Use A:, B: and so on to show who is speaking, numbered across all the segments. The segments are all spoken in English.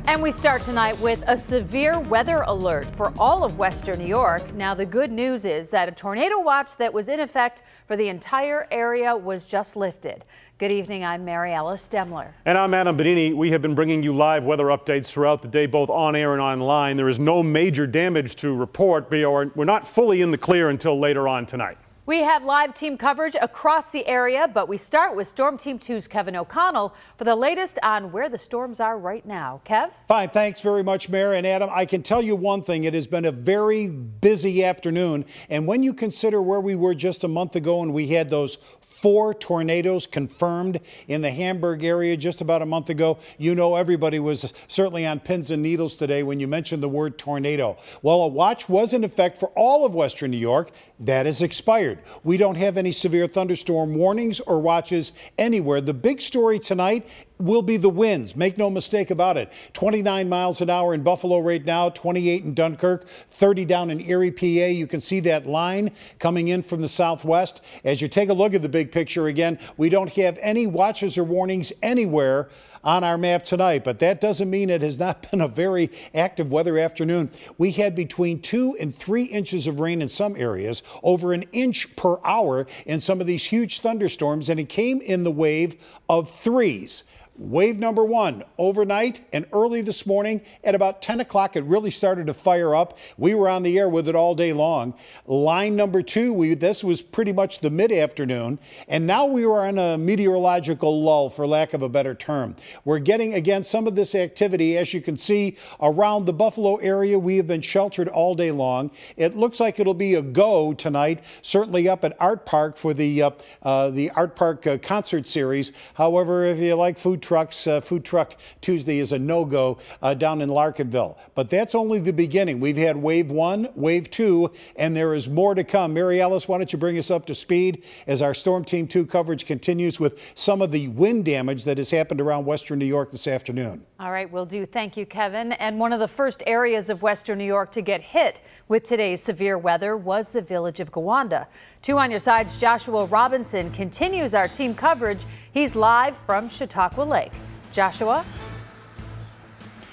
A: And we start tonight with a severe weather alert for all of western New York. Now, the good news is that a tornado watch that was in effect for the entire area was just lifted. Good evening, I'm Mary Alice Demler.
B: And I'm Adam Benini. We have been bringing you live weather updates throughout the day, both on air and online. There is no major damage to report. We're not fully in the clear until later on tonight.
A: We have live team coverage across the area, but we start with Storm Team 2's Kevin O'Connell for the latest on where the storms are right now. Kev?
C: Fine, thanks very much, Mary and Adam. I can tell you one thing, it has been a very busy afternoon, and when you consider where we were just a month ago and we had those 4 tornadoes confirmed in the Hamburg area just about a month ago, you know everybody was certainly on pins and needles today when you mentioned the word tornado. Well, a watch was in effect for all of western New York. That has expired. We don't have any severe thunderstorm warnings or watches anywhere. The big story tonight will be the winds. Make no mistake about it. 29 miles an hour in Buffalo right now, 28 in Dunkirk, 30 down in Erie, PA. You can see that line coming in from the southwest. As you take a look at the big picture again, we don't have any watches or warnings anywhere on our map tonight, but that doesn't mean it has not been a very active weather afternoon. We had between 2 and 3 inches of rain in some areas, over an inch per hour in some of these huge thunderstorms, and it came in the wave of 3s. Wave number 1 overnight and early this morning at about 10 o'clock, it really started to fire up. We were on the air with it all day long. Line number 2, this was pretty much the mid-afternoon, and now we were on a meteorological lull, for lack of a better term. We're getting, again, some of this activity. As you can see, around the Buffalo area, we have been sheltered all day long. It looks like it'll be a go tonight, certainly up at Art Park for the Art Park concert series. However, if you like food trucks, Food Truck Tuesday is a no-go down in Larkinville. But that's only the beginning. We've had wave 1, wave 2, and there is more to come. Mary Alice, why don't you bring us up to speed as our Storm Team 2 coverage continues with some of the wind damage that has happened around western New York this afternoon.
A: All right, will do. Thank you, Kevin. And one of the first areas of western New York to get hit with today's severe weather was the village of Gowanda. 2 on your side's Joshua Robinson continues our team coverage. He's live from Chautauqua Lake. Joshua?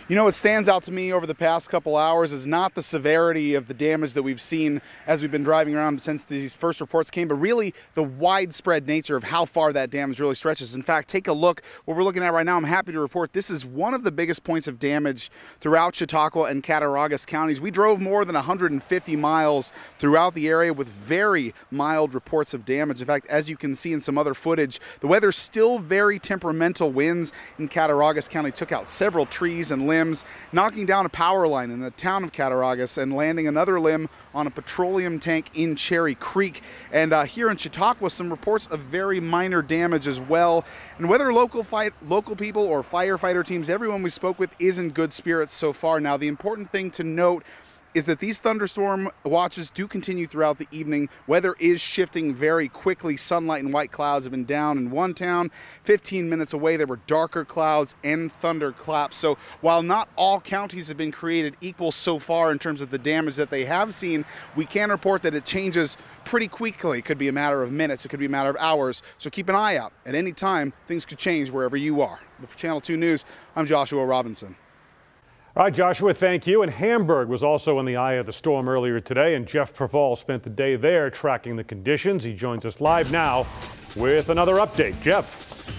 D: You know, what stands out to me over the past couple hours is not the severity of the damage that we've seen as we've been driving around since these first reports came, but really the widespread nature of how far that damage really stretches. In fact, take a look. What we're looking at right now, I'm happy to report this is one of the biggest points of damage throughout Chautauqua and Cattaraugus counties. We drove more than 150 miles throughout the area with very mild reports of damage. In fact, as you can see in some other footage, the weather's still very temperamental. Winds in Cattaraugus County took out several trees and limbs, knocking down a power line in the town of Cattaraugus and landing another limb on a petroleum tank in Cherry Creek. And here in Chautauqua, some reports of very minor damage as well. And whether local people or firefighter teams, everyone we spoke with is in good spirits so far. Now, the important thing to note is that these thunderstorm watches do continue throughout the evening. Weather is shifting very quickly. Sunlight and white clouds have been down in one town. 15 minutes away, there were darker clouds and thunderclaps. So while not all counties have been created equal so far in terms of the damage that they have seen, we can report that it changes pretty quickly. It could be a matter of minutes. It could be a matter of hours. So keep an eye out. At any time, things could change wherever you are. But for Channel 2 News, I'm Joshua Robinson.
B: All right, Joshua, thank you. And Hamburg was also in the eye of the storm earlier today, and Jeff Preval spent the day there tracking the conditions. He joins us live now with another update. Jeff.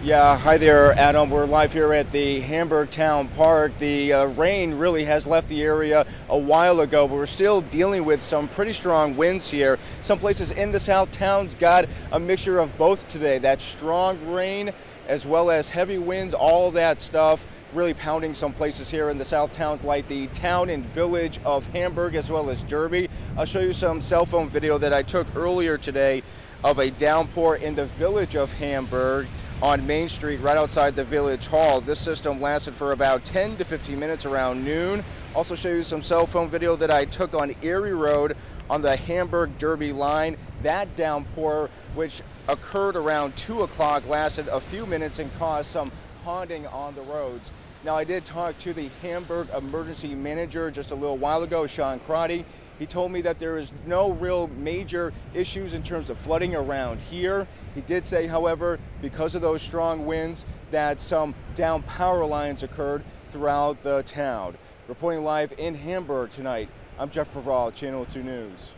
E: Yeah, hi there, Adam. We're live here at the Hamburg Town Park. The rain really has left the area a while ago, but we're still dealing with some pretty strong winds here. Some places in the south towns got a mixture of both today. That strong rain as well as heavy winds, all of that stuff really pounding some places here in the south towns like the town and village of Hamburg as well as Derby. I'll show you some cell phone video that I took earlier today of a downpour in the village of Hamburg on Main Street right outside the village hall. This system lasted for about 10 to 15 minutes around noon. Also show you some cell phone video that I took on Erie Road on the Hamburg-Derby line. That downpour, which occurred around 2 o'clock, lasted a few minutes and caused some ponding on the roads. Now, I did talk to the Hamburg emergency manager just a little while ago, Sean Crotty. He told me that there is no real major issues in terms of flooding around here. He did say, however, because of those strong winds, that some down power lines occurred throughout the town. Reporting live in Hamburg tonight, I'm Jeff Preval, Channel 2 News.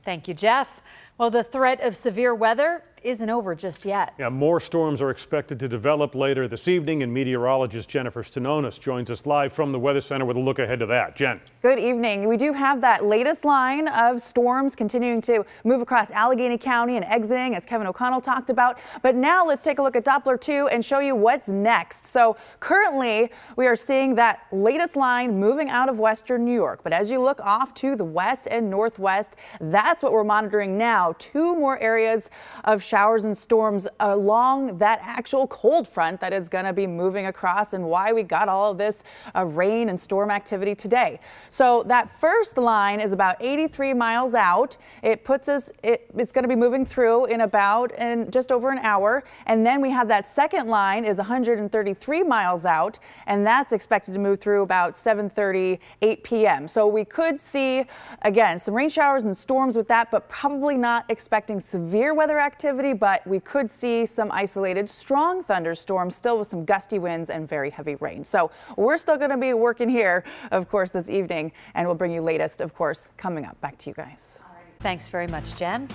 A: Thank you, Jeff. Well, the threat of severe weather isn't over just yet.
B: Yeah, more storms are expected to develop later this evening, and meteorologist Jennifer Stanonis joins us live from the Weather Center with a look ahead to that. Jen.
F: Good evening. We do have that latest line of storms continuing to move across Allegheny County and exiting, as Kevin O'Connell talked about. But now let's take a look at Doppler 2 and show you what's next. So currently we are seeing that latest line moving out of western New York. But as you look off to the west and northwest, that's what we're monitoring now. Two more areas of showers and storms along that actual cold front that is going to be moving across, and why we got all of this rain and storm activity today. So that first line is about 83 miles out. It puts us, it's going to be moving through in just over an hour. And then we have that second line is 133 miles out, and that's expected to move through about 7:30, 8 p.m. So we could see, again, some rain showers and storms with that, but probably not expecting severe weather activity, but we could see some isolated strong thunderstorms still with some gusty winds and very heavy rain. So we're still going to be working here, of course, this evening, and we'll bring you latest, of course, coming up. Back to you guys.
A: Thanks very much, Jen.